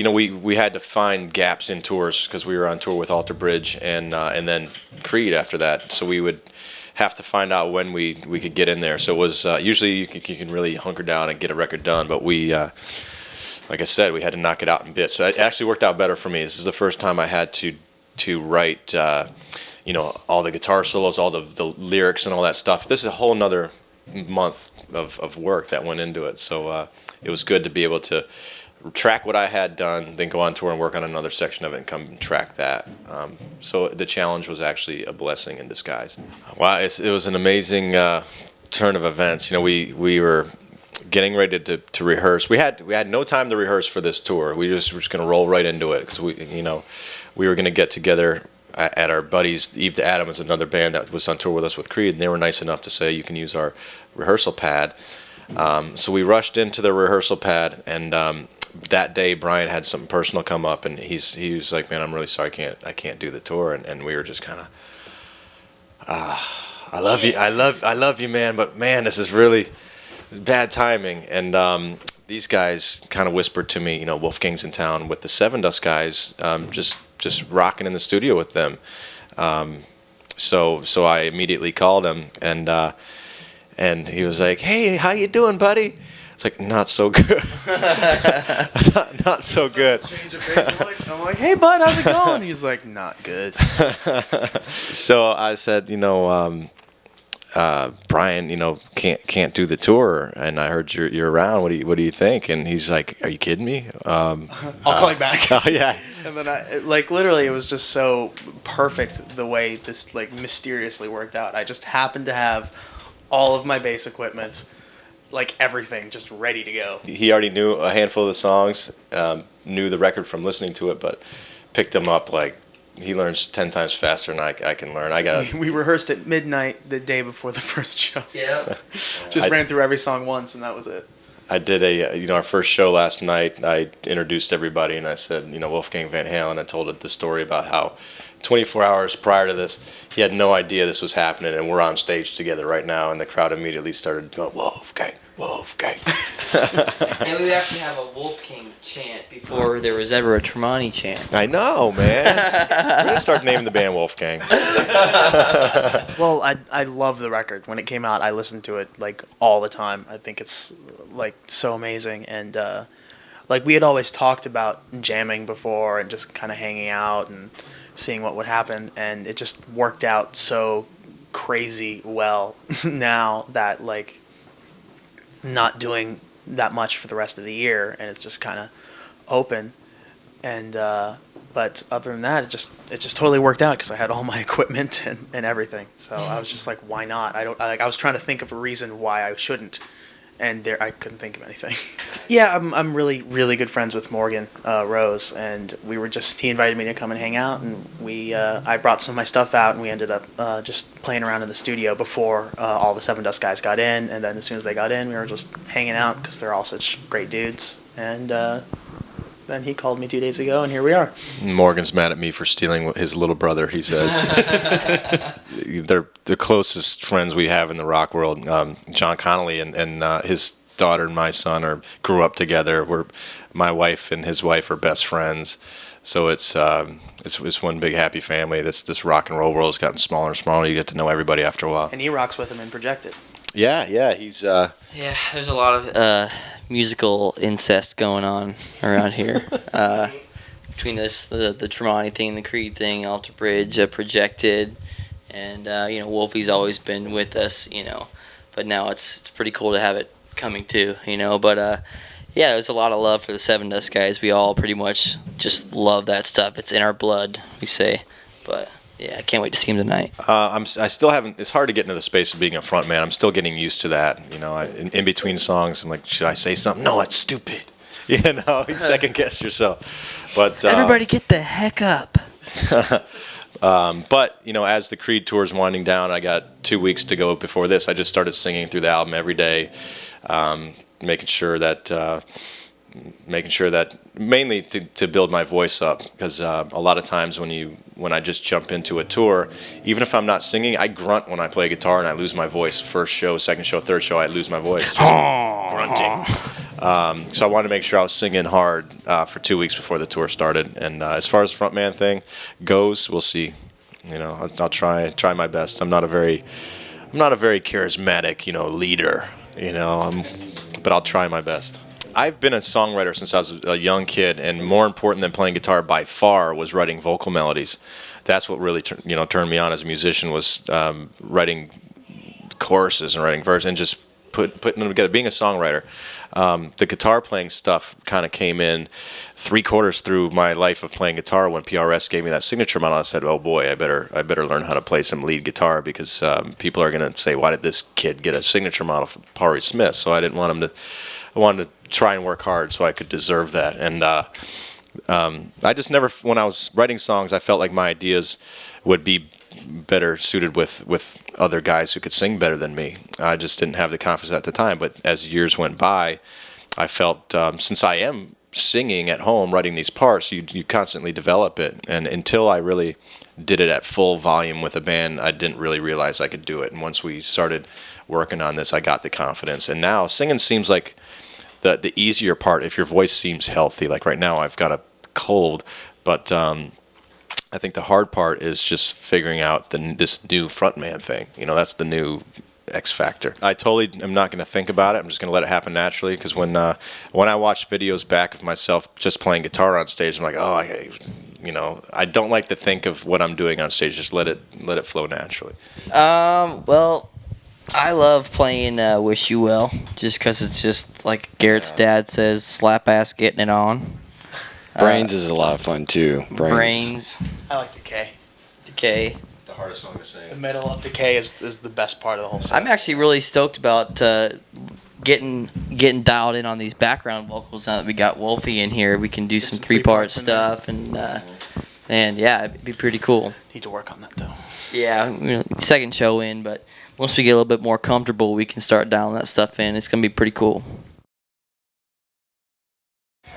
we had to find gaps in tours because we were on tour with Alter Bridge and then Creed after that. So we would have to find out when we could get in there. So it was usually you can really hunker down and get a record done, but we, like I said, we had to knock it out in bits. So it actually worked out better for me. This is the first time I had to write, all the guitar solos, all the lyrics and all that stuff. This is a whole nother month of work that went into it. So it was good to be able to track what I had done, then go on tour and work on another section of it and come and track that. So the challenge was actually a blessing in disguise. Wow, it was an amazing turn of events. We were getting ready to rehearse. We had no time to rehearse for this tour. We were just going to roll right into it because we were going to get together at our buddies. Eve to Adam is another band that was on tour with us with Creed, and they were nice enough to say you can use our rehearsal pad. So we rushed into the rehearsal pad, and that day Brian had something personal come up, and he was like, "Man, I'm really sorry, I can't do the tour." And we were just kind of, I love you, man, but man, this is really bad timing. And these guys kind of whispered to me, Wolfgang's in town with the Sevendust guys, just rocking in the studio with them. So I immediately called him, and he was like, "Hey, how you doing, buddy?" It's like, "Not so good." not so good. I'm like, "Hey, bud, how's it going?" He's like, "Not good." So I said, Brian, can't do the tour, and I heard you're around. What do you think? And he's like, "Are you kidding me?" I'll call you back. Oh yeah. And then literally, it was just so perfect the way this mysteriously worked out. I just happened to have all of my bass equipment, everything, just ready to go. He already knew a handful of the songs, knew the record from listening to it, but picked them up he learns 10 times faster than I can learn. We rehearsed at midnight the day before the first show. Yeah. Just ran through every song once, and that was it. I did our first show last night. I introduced everybody, and I said, Wolfgang Van Halen. I told the story about how 24 hours prior to this, he had no idea this was happening, and we're on stage together right now, and the crowd immediately started going, "Wolfgang, Wolfgang." And we would actually have a Wolfgang chant before there was ever a Tremonti chant. I know, man. We're going to start naming the band Wolfgang. Well, I love the record. When it came out, I listened to it all the time. I think it's so amazing, and we had always talked about jamming before and just kind of hanging out and seeing what would happen, and it just worked out so crazy well now that not doing that much for the rest of the year, and it's just kind of open. And but other than that, it just totally worked out because I had all my equipment and everything. So I was just like, why not? I was trying to think of a reason why I shouldn't, and I couldn't think of anything. Yeah, I'm really, really good friends with Morgan Rose, and he invited me to come and hang out, and I brought some of my stuff out, and we ended up just playing around in the studio before all the Sevendust guys got in, and then as soon as they got in, we were just hanging out because they're all such great dudes, and then he called me 2 days ago, and here we are. Morgan's mad at me for stealing his little brother, he says. They're the closest friends we have in the rock world. John Connolly and his daughter and my son grew up together. My wife and his wife are best friends. So it's one big happy family. This rock and roll world has gotten smaller and smaller. You get to know everybody after a while. And he rocks with him in Projected. Yeah, he's... Yeah, there's a lot of musical incest going on around here. Between the Tremonti thing, the Creed thing, Alter Bridge, Projected, and Wolfie's always been with us, but now it's pretty cool to have it coming too, but yeah, there's a lot of love for the Sevendust guys. We all pretty much just love that stuff. It's in our blood, we say, but yeah, I can't wait to see him tonight. I still haven't. It's hard to get into the space of being a front man. I'm still getting used to that. In between songs, I'm like, should I say something? No, it's stupid. You second guess yourself. But everybody, get the heck up. But as the Creed tour is winding down, I got 2 weeks to go before this. I just started singing through the album every day, making sure that mainly to build my voice up, because a lot of times when I just jump into a tour, even if I'm not singing, I grunt when I play guitar and I lose my voice. First show, second show, third show, I lose my voice just grunting. So I wanted to make sure I was singing hard for 2 weeks before the tour started. And as far as the frontman thing goes, we'll see. You know, I'll try my best. I'm not a very charismatic, leader. But I'll try my best. I've been a songwriter since I was a young kid, and more important than playing guitar by far was writing vocal melodies. That's what really turned me on as a musician, was writing choruses and writing verses and just putting them together. Being a songwriter, the guitar playing stuff kind of came in 3/4 through my life of playing guitar when PRS gave me that signature model. I said, "Oh boy, I better learn how to play some lead guitar, because people are going to say, why did this kid get a signature model from Pari Smith?" So I didn't want him to. I wanted to try and work hard so I could deserve that. And I just never, when I was writing songs, I felt like my ideas would be better suited with other guys who could sing better than me. I just didn't have the confidence at the time. But as years went by, I felt, since I am singing at home, writing these parts, you constantly develop it. And until I really did it at full volume with a band, I didn't really realize I could do it. And once we started working on this, I got the confidence. And now singing seems like the easier part if your voice seems healthy. Like right now I've got a cold, but I think the hard part is just figuring out this new frontman thing. That's the new X factor. I totally am not going to think about it. I'm just going to let it happen naturally, because when I watch videos back of myself just playing guitar on stage, I'm like, oh, I don't like to think of what I'm doing on stage. Just let it flow naturally. Well, I love playing Wish You Well, just because it's just like Garrett's dad says, slap ass getting it on. Brains is a lot of fun too. Brains. I like Decay. Decay. The hardest song to sing. The middle of Decay is the best part of the whole song. I'm actually really stoked about getting dialed in on these background vocals now that we got Wolfie in here. We can do some three-part stuff, and yeah, it'd be pretty cool. Need to work on that though. Yeah, second show in, but once we get a little bit more comfortable, we can start dialing that stuff in. It's gonna be pretty cool.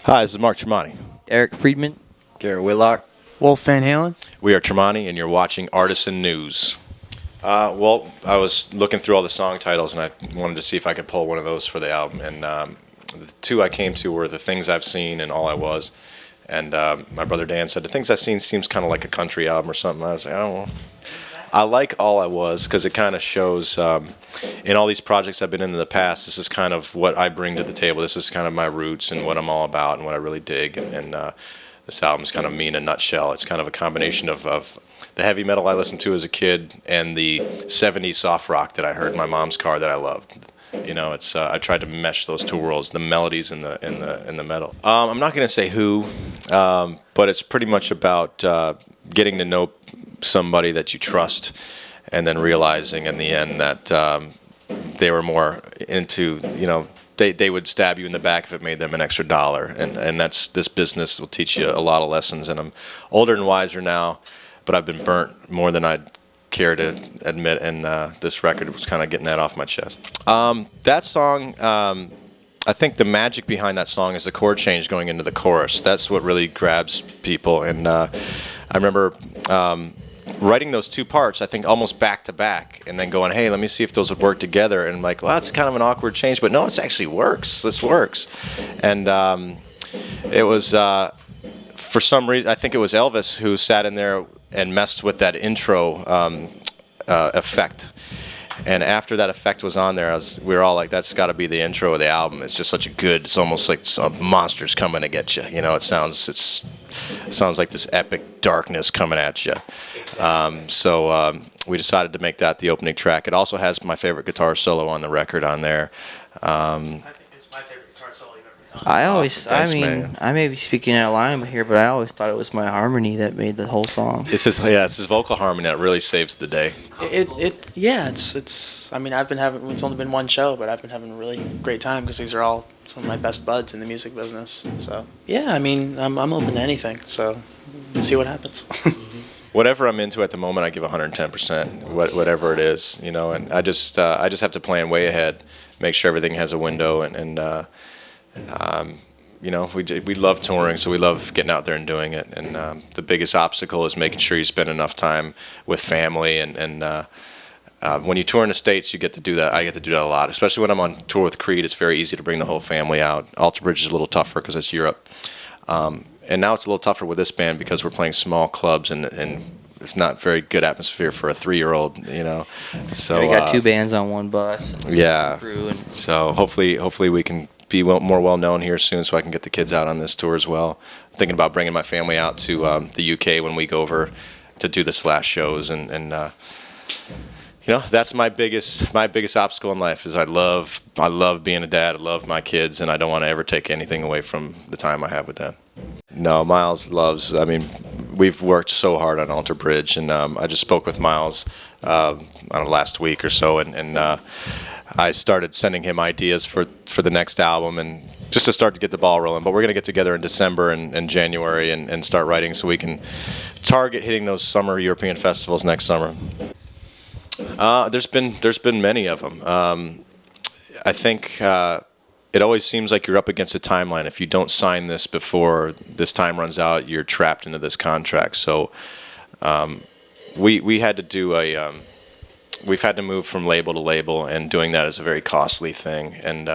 Hi, this is Mark Tremonti. Eric Friedman. Garrett Whitlock. Wolf Van Halen. We are Tremonti, and you're watching Artisan News. Well, I was looking through all the song titles, and I wanted to see if I could pull one of those for the album. And the two I came to were The Things I've Seen and All I Was. And my brother Dan said, The Things I've Seen seems kind of like a country album or something. I was like, I don't know. I like All I Was because it kind of shows, in all these projects I've been in the past, this is kind of what I bring to the table. This is kind of my roots and what I'm all about and what I really dig. And this album's kind of me in a nutshell. It's kind of a combination of the heavy metal I listened to as a kid and the 70s soft rock that I heard in my mom's car that I loved. It's I tried to mesh those two worlds, the melodies and the metal. I'm not going to say who, but it's pretty much about getting to know somebody that you trust, and then realizing in the end that they were more into, they would stab you in the back if it made them an extra dollar, and this business will teach you a lot of lessons. And I'm older and wiser now, but I've been burnt more than I'd care to admit, and this record was kind of getting that off my chest. That song, I think the magic behind that song is the chord change going into the chorus. That's what really grabs people, and I remember writing those two parts, I think almost back to back, and then going, hey, let me see if those would work together. And I'm like, well, it's kind of an awkward change, but no, it actually works. This works. And it was, for some reason, I think it was Elvis who sat in there and messed with that intro effect. And after that effect was on there, we were all like, that's got to be the intro of the album. It's just such a good, it's almost like some monsters coming to get you. It sounds like this epic darkness coming at you. So we decided to make that the opening track. It also has my favorite guitar solo on the record on there. I think it's my favorite guitar solo you've ever done. I may be speaking out of line here, but I always thought it was my harmony that made the whole song. It's his vocal harmony that really saves the day. It's. I mean, it's only been one show, but I've been having a really great time because these are all some of my best buds in the music business. So yeah, I mean, I'm open to anything. So we'll see what happens. Whatever I'm into at the moment, I give 110%. Whatever it is, and I just have to plan way ahead, make sure everything has a window, and we love touring, so we love getting out there and doing it. And the biggest obstacle is making sure you spend enough time with family and when you tour in the States, you get to do that. I get to do that a lot, especially when I'm on tour with Creed. It's very easy to bring the whole family out. Alter Bridge is a little tougher because it's Europe. And now it's a little tougher with this band because we're playing small clubs and it's not very good atmosphere for a 3-year-old, you know. So we got 2 bands on one bus. Yeah. Crew and So hopefully we can be more well known here soon, so I can get the kids out on this tour as well. I'm thinking about bringing my family out to the UK when we go over to do the Slash shows, and you know, that's my biggest obstacle in life is I love being a dad. I love my kids, and I don't want to ever take anything away from the time I have with them. No, Miles loves. I mean, we've worked so hard on Alter Bridge, and I just spoke with Miles I don't know, last week or so, and I started sending him ideas for the next album, and just to start to get the ball rolling. But we're going to get together in December and January and start writing so we can target hitting those summer European festivals next summer. There's been many of them. I think it always seems like you're up against a timeline. If you don't sign this before this time runs out, you're trapped into this contract. So we had to do we've had to move from label to label, and doing that is a very costly thing. And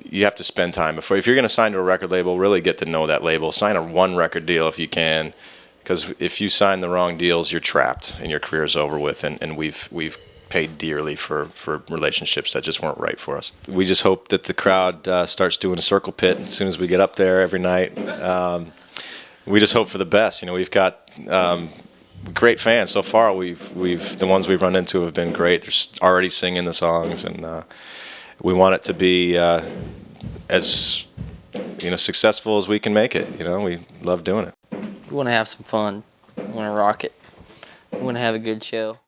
you have to spend time before. If you're going to sign to a record label, really get to know that label. Sign a 1 record deal if you can, because if you sign the wrong deals, you're trapped and your career's over with. And we've paid dearly for relationships that just weren't right for us. We just hope that the crowd starts doing a circle pit as soon as we get up there every night. We just hope for the best. You know, we've got great fans so far. The ones we've run into have been great. They're already singing the songs, and we want it to be as successful as we can make it. You know, we love doing it. we want to have some fun. We want to rock it. We want to have a good show.